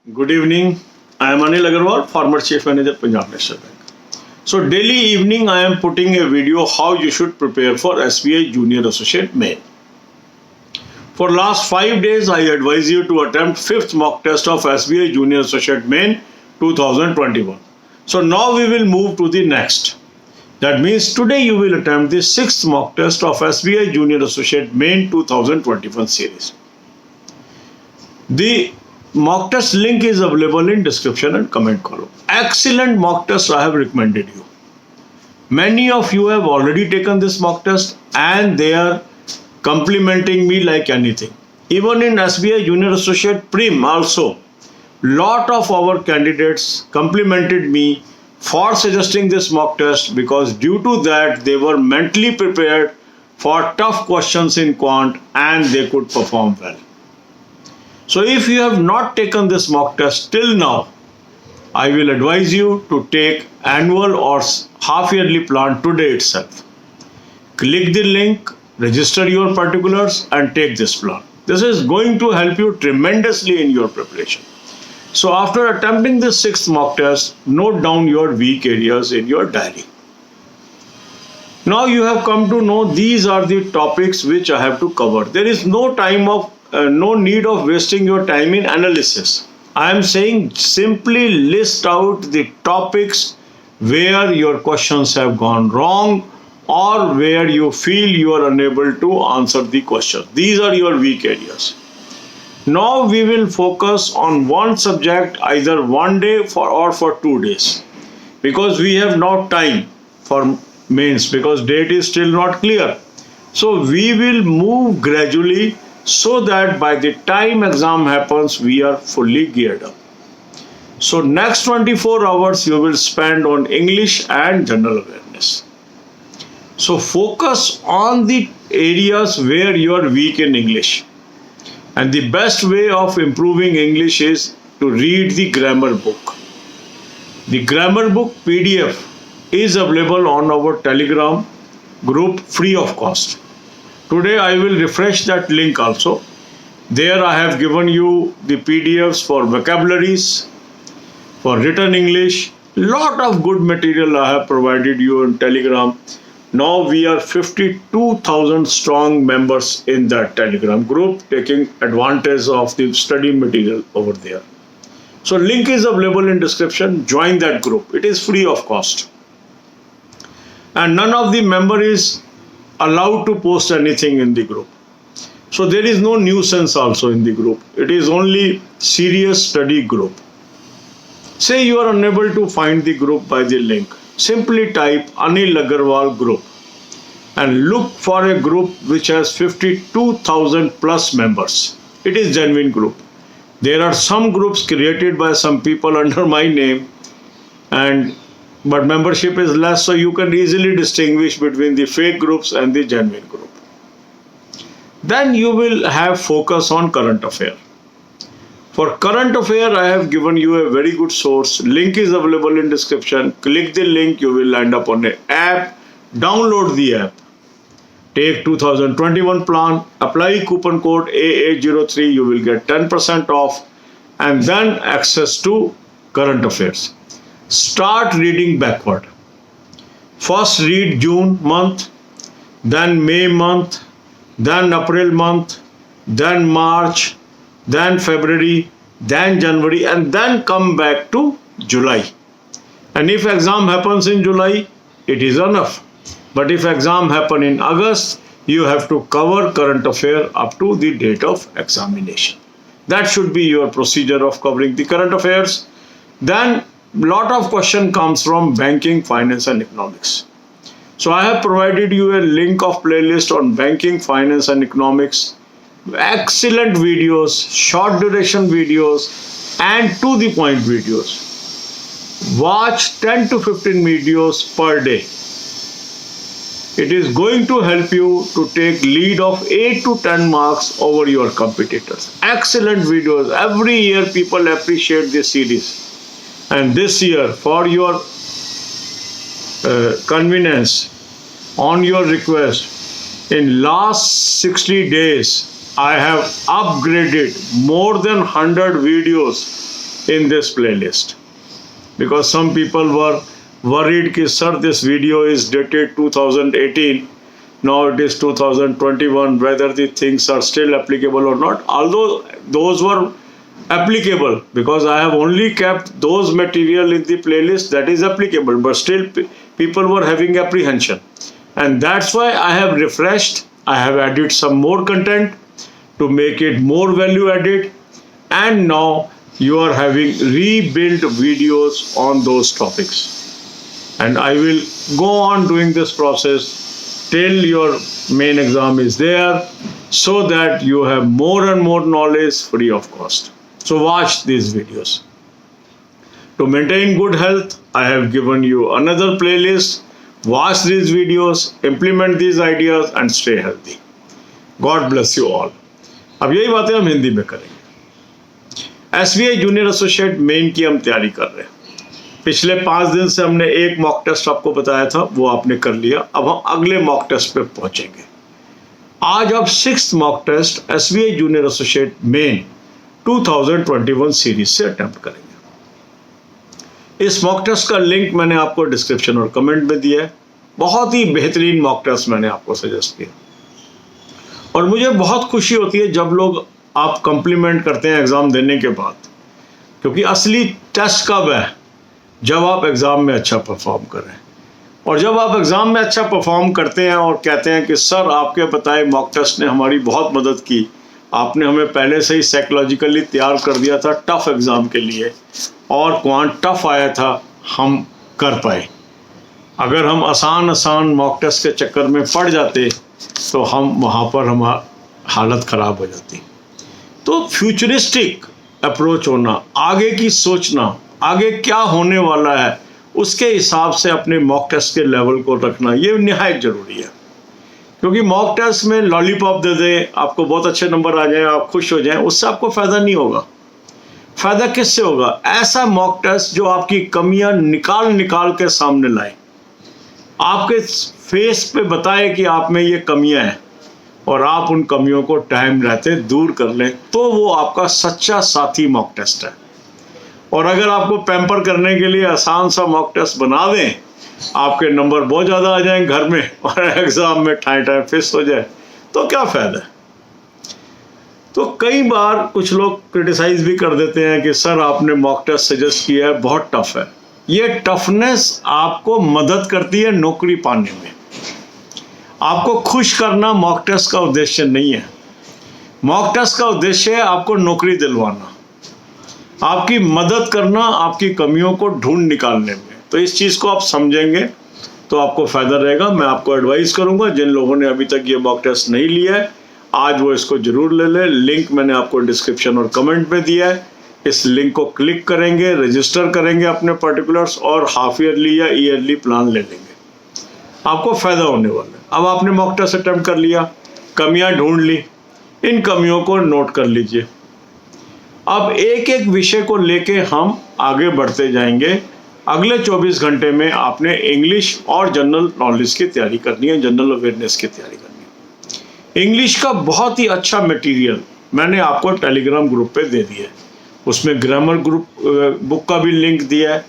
Good evening. I am Anil Agarwal, former Chief Manager, Punjab National Bank. So daily evening I am putting a video how you should prepare for SBI Junior Associate Main. For last 5 days I advise you to attempt 5th mock test of SBI Junior Associate Main 2021. So now we will move to the next. That means today you will attempt the 6th mock test of SBI Junior Associate Main 2021 series. The mock test link is available in description and comment column. Excellent mock test I have recommended you. Many of you have already taken this mock test and they are complimenting me like anything. Even in SBI Junior Associate Prim also, lot of our candidates complimented me for suggesting this mock test because due to that they were mentally prepared for tough questions in quant and they could perform well. So if you have not taken this mock test till now, I will advise you to take annual or half-yearly plan today itself. Click the link, register your particulars and take this plan. This is going to help you tremendously in your preparation. So after attempting this 6th mock test, note down your weak areas in your diary. Now you have come to know these are the topics which I have to cover. There is no need of wasting your time in analysis. I am saying simply list out the topics where your questions have gone wrong or where you feel you are unable to answer the question. These are your weak areas. Now we will focus on one subject either one day or for 2 days because we have not time for mains because date is still not clear. So we will move gradually so that by the time exam happens we are fully geared up. So next 24 hours you will spend on English and general awareness. So focus on the areas where you are weak in English. And the best way of improving English is to read the grammar book. The grammar book PDF is available on our Telegram group free of cost. Today I will refresh that link also. There I have given you the PDFs for vocabularies, for written English. Lot of good material I have provided you on Telegram. Now we are 52,000 strong members in that Telegram group taking advantage of the study material over there. So link is available in description. Join that group. It is free of cost. And none of the member is allowed to post anything in the group. So there is no nuisance also in the group. It is only serious study group. Say you are unable to find the group by the link. Simply type Anil Agarwal group and look for a group which has 52,000 plus members. It is genuine group. There are some groups created by some people under my name but membership is less, so you can easily distinguish between the fake groups and the genuine group. Then you will have focus on current affair. For current affair, I have given you a very good source. Link is available in description. Click the link, you will land up on an app. Download the app. Take 2021 plan. Apply coupon code A803. You will get 10% off. And then access to current affairs. Start reading backward. First read June month, then May month, then April month, then March, then February, then January, and then come back to July. And if exam happens in July, it is enough. But if exam happen in August, you have to cover current affair up to the date of examination. That should be your procedure of covering the current affairs. Then lot of question comes from banking, finance and economics. So I have provided you a link of playlist on banking, finance and economics. Excellent videos, short duration videos and to the point videos. Watch 10 to 15 videos per day. It is going to help you to take lead of 8 to 10 marks over your competitors. Excellent videos. Every year people appreciate this series. And this year, for your convenience, on your request, in last 60 days, I have upgraded more than 100 videos in this playlist, because some people were worried कि sir this video is dated 2018, now it is 2021, whether the things are still applicable or not. Although those were applicable, because I have only kept those material in the playlist that is applicable, but still people were having apprehension, and that's why I have refreshed. I have added some more content to make it more value added, and now you are having rebuilt videos on those topics, and I will go on doing this process till your main exam is there, so that you have more and more knowledge free of cost. So watch these videos. To maintain good health, I have given you another playlist. Watch these videos, implement these ideas and stay healthy. God bless you all. अब यही बातें हम हिंदी में करेंगे। SBI junior associate main की हम तैयारी कर रहे हैं। पिछले 5 दिन से हमने एक मॉक टेस्ट आपको बताया था, वो आपने कर लिया। अब हम अगले मॉक टेस्ट पे पहुंचेंगे। आज अब 6th mock test SBI junior associate main 2021 series से अटेम्प्ट करेंगे। इस मॉक टेस्ट का लिंक मैंने आपको डिस्क्रिप्शन और कमेंट में दिया है। बहुत ही बेहतरीन मॉक टेस्ट मैंने आपको सजेस्ट किया, और मुझे बहुत खुशी होती है जब लोग आप कॉम्प्लीमेंट करते हैं एग्ज़ाम देने के बाद, क्योंकि असली टेस्ट कब है? जब आप एग्ज़ाम में अच्छा परफॉर्म करें। और जब आप एग्ज़ाम में अच्छा परफॉर्म करते हैं और कहते हैं कि सर आपके बताए मॉक टेस्ट ने हमारी बहुत मदद की, आपने हमें पहले से ही साइकोलॉजिकली तैयार कर दिया था टफ एग्ज़ाम के लिए, और क्वांट टफ आया था, हम कर पाए। अगर हम आसान मॉक टेस्ट के चक्कर में पड़ जाते तो हम वहाँ पर हमारी हालत ख़राब हो जाती। तो फ्यूचरिस्टिक अप्रोच होना, आगे की सोचना, आगे क्या होने वाला है उसके हिसाब से अपने मॉक टेस्ट के लेवल को रखना, ये निहायत ज़रूरी है। क्योंकि मॉक टेस्ट में लॉलीपॉप दे दें, आपको बहुत अच्छे नंबर आ जाएं, आप खुश हो जाएं, उससे आपको फ़ायदा नहीं होगा। फ़ायदा किससे होगा? ऐसा मॉक टेस्ट जो आपकी कमियां निकाल के सामने लाए, आपके फेस पे बताए कि आप में ये कमियां हैं, और आप उन कमियों को टाइम रहते दूर कर लें, तो वो आपका सच्चा साथी मॉक टेस्ट है। और अगर आपको पैम्पर करने के लिए आसान सा मॉक टेस्ट बना दें, आपके नंबर बहुत ज़्यादा आ जाएं घर में, और एग्ज़ाम में ठाई फिस हो जाए, तो क्या फ़ायदा है? तो कई बार कुछ लोग क्रिटिसाइज़ भी कर देते हैं कि सर आपने मॉक टेस्ट सजेस्ट किया है, बहुत टफ है। ये टफनेस आपको मदद करती है नौकरी पाने में। आपको खुश करना मॉक टेस्ट का उद्देश्य नहीं है। मॉक टेस्ट का उद्देश्य है आपको नौकरी दिलवाना, आपकी मदद करना, आपकी कमियों को ढूंढ निकालने में। तो इस चीज़ को आप समझेंगे तो आपको फ़ायदा रहेगा। मैं आपको एडवाइस करूंगा, जिन लोगों ने अभी तक ये मॉक टेस्ट नहीं लिया है, आज वो इसको ज़रूर ले लें। लिंक मैंने आपको डिस्क्रिप्शन और कमेंट में दिया है। इस लिंक को क्लिक करेंगे, रजिस्टर करेंगे अपने पर्टिकुलर्स, और हाफ ईयरली या ईयरली प्लान ले लेंगे, आपको फ़ायदा होने वाला है। अब आपने मॉक टेस्ट अटेम्प्ट कर लिया, कमियाँ ढूंढ ली, इन कमियों को नोट कर लीजिए। अब एक एक विषय को लेके हम आगे बढ़ते जाएंगे। अगले 24 घंटे में आपने इंग्लिश और जनरल नॉलेज की तैयारी करनी है, जनरल अवेयरनेस की तैयारी करनी है। इंग्लिश का बहुत ही अच्छा मटेरियल मैंने आपको टेलीग्राम ग्रुप पे दे दिया है। उसमें ग्रामर ग्रुप बुक का भी लिंक दिया है,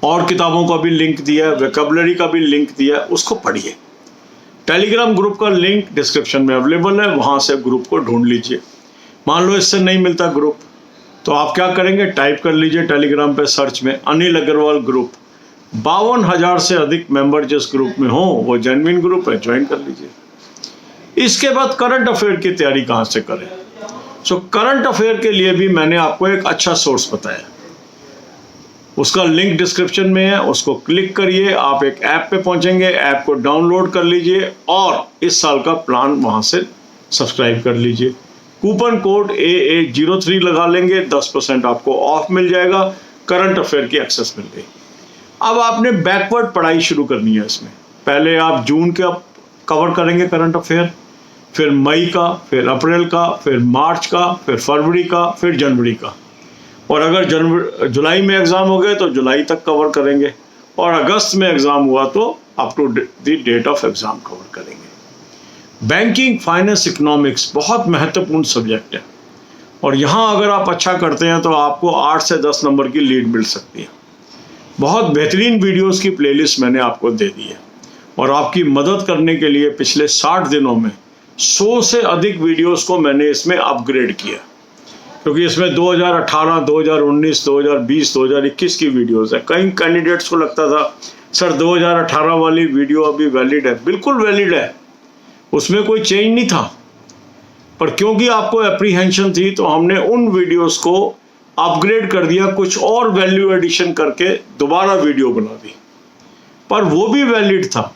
और किताबों का भी लिंक दिया है, वोकैबुलरी का भी लिंक दिया है, उसको पढ़िए। टेलीग्राम ग्रुप का लिंक डिस्क्रिप्शन में अवेलेबल है, वहाँ से ग्रुप को ढूंढ लीजिए। मान लो इससे नहीं मिलता ग्रुप, तो आप क्या करेंगे, टाइप कर लीजिए टेलीग्राम पे सर्च में अनिल अग्रवाल ग्रुप। 52,000 से अधिक मेंबर जिस ग्रुप में हो वो जेन्युइन ग्रुप है, ज्वाइन कर लीजिए। इसके बाद करंट अफेयर की तैयारी कहाँ से करें? सो करंट अफेयर के लिए भी मैंने आपको एक अच्छा सोर्स बताया, उसका लिंक डिस्क्रिप्शन में है, उसको क्लिक करिए। आप एक ऐप पे पहुंचेंगे, ऐप को डाउनलोड कर लीजिए और इस साल का प्लान वहां से सब्सक्राइब कर लीजिए। कूपन कोड AA03 लगा लेंगे, 10% आपको ऑफ मिल जाएगा, करंट अफेयर की एक्सेस मिल गई। अब आपने बैकवर्ड पढ़ाई शुरू करनी है इसमें। पहले आप जून का कवर करेंगे करंट अफेयर, फिर मई का, फिर अप्रैल का, फिर मार्च का, फिर फरवरी का, फिर जनवरी का, और अगर जुलाई में एग्ज़ाम हो गए तो जुलाई तक कवर करेंगे, और अगस्त में एग्ज़ाम हुआ तो up to the date of exam cover करेंगे। बैंकिंग, फाइनेंस, इकोनॉमिक्स बहुत महत्वपूर्ण सब्जेक्ट है, और यहाँ अगर आप अच्छा करते हैं तो आपको 8 से 10 नंबर की लीड मिल सकती है। बहुत बेहतरीन वीडियोस की प्लेलिस्ट मैंने आपको दे दी है और आपकी मदद करने के लिए पिछले 60 दिनों में 100 से अधिक वीडियोस को मैंने इसमें अपग्रेड किया, क्योंकि इसमें 2018, 2019, 2020, 2021 की वीडियोस है। कई कैंडिडेट्स को लगता था सर 2018 वाली वीडियो अभी वैलिड है। बिल्कुल वैलिड है, उसमें कोई चेंज नहीं था, पर क्योंकि आपको एप्रीहेंशन थी तो हमने उन वीडियोस को अपग्रेड कर दिया, कुछ और वैल्यू एडिशन करके दोबारा वीडियो बना दी। पर वो भी वैलिड था,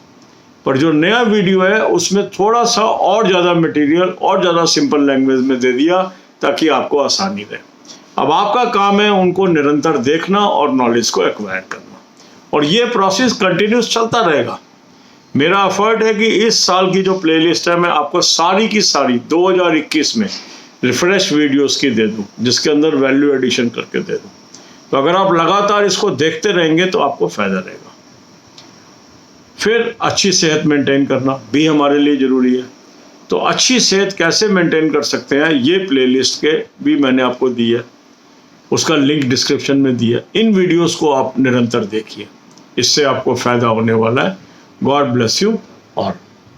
पर जो नया वीडियो है उसमें थोड़ा सा और ज़्यादा मटेरियल और ज़्यादा सिंपल लैंग्वेज में दे दिया ताकि आपको आसानी रहे। अब आपका काम है उनको निरंतर देखना और नॉलेज को एक्वायर करना, और ये प्रोसेस कंटिन्यूस चलता रहेगा। मेरा एफर्ट है कि इस साल की जो प्लेलिस्ट है मैं आपको सारी की सारी 2021 में रिफ्रेश वीडियोस की दे दूं, जिसके अंदर वैल्यू एडिशन करके दे दूं। तो अगर आप लगातार इसको देखते रहेंगे तो आपको फ़ायदा रहेगा। फिर अच्छी सेहत मेंटेन करना भी हमारे लिए ज़रूरी है। तो अच्छी सेहत कैसे मेंटेन कर सकते हैं ये प्लेलिस्ट के भी मैंने आपको दी है, उसका लिंक डिस्क्रिप्शन में दिया। इन वीडियोस को आप निरंतर देखिए, इससे आपको फ़ायदा होने वाला है। God bless you all.